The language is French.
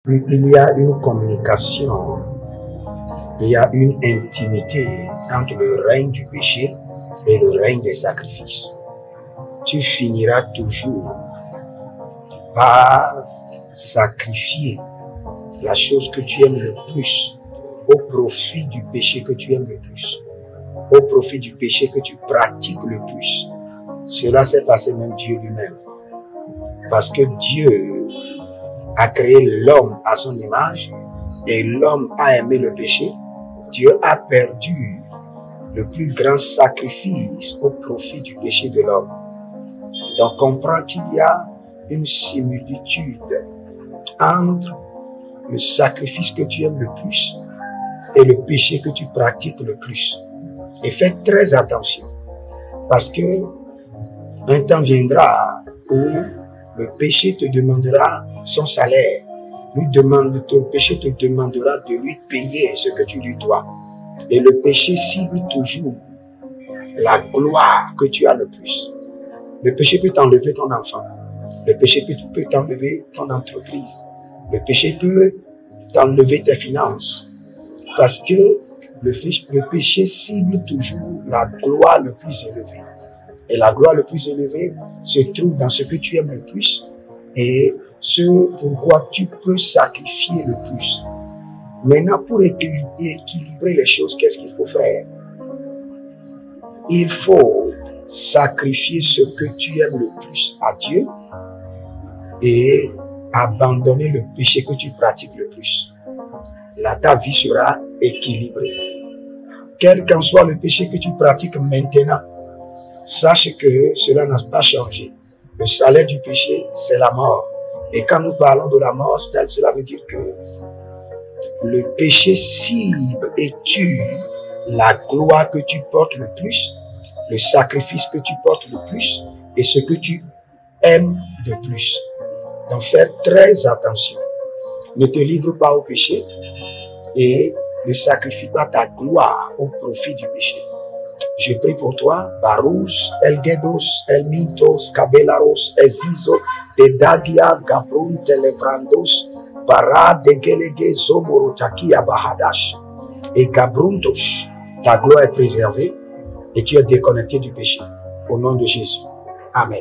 Il y a une communication, il y a une intimité entre le règne du péché et le règne des sacrifices. Tu finiras toujours par sacrifier la chose que tu aimes le plus au profit du péché que tu aimes le plus, au profit du péché que tu pratiques le plus. Cela s'est passé même Dieu lui-même. Parce que Dieu a créé l'homme à son image et l'homme a aimé le péché. Dieu a perdu le plus grand sacrifice au profit du péché de l'homme. Donc comprends qu'il y a une similitude entre le sacrifice que tu aimes le plus et le péché que tu pratiques le plus. Et fais très attention, parce que un temps viendra où le péché te demandera son salaire. Le péché te demandera de lui payer ce que tu lui dois. Et le péché cible toujours la gloire que tu as le plus. Le péché peut t'enlever ton enfant. Le péché peut t'enlever ton entreprise. Le péché peut t'enlever tes finances. Parce que le péché cible toujours la gloire le plus élevée. Et la gloire le plus élevée se trouve dans ce que tu aimes le plus et ce pourquoi tu peux sacrifier le plus. Maintenant, pour équilibrer les choses, qu'est-ce qu'il faut faire? Il faut sacrifier ce que tu aimes le plus à Dieu et abandonner le péché que tu pratiques le plus. Là, ta vie sera équilibrée. Quel qu'en soit le péché que tu pratiques maintenant, sache que cela n'a pas changé. Le salaire du péché, c'est la mort. Et quand nous parlons de la mort, cela veut dire que le péché cible et tue la gloire que tu portes le plus, le sacrifice que tu portes le plus et ce que tu aimes de plus. Donc, faire très attention. Ne te livre pas au péché et ne sacrifie pas ta gloire au profit du péché. Je prie pour toi, Barouch, Elgedos, Elmintos, Kabelaros, Ezizo, Edagia, Gabrun, Televrandos, Bara, Degelege, Zomorotakia, Bahadash, et Gabruntos. Ta gloire est préservée et tu es déconnecté du péché. Au nom de Jésus. Amen.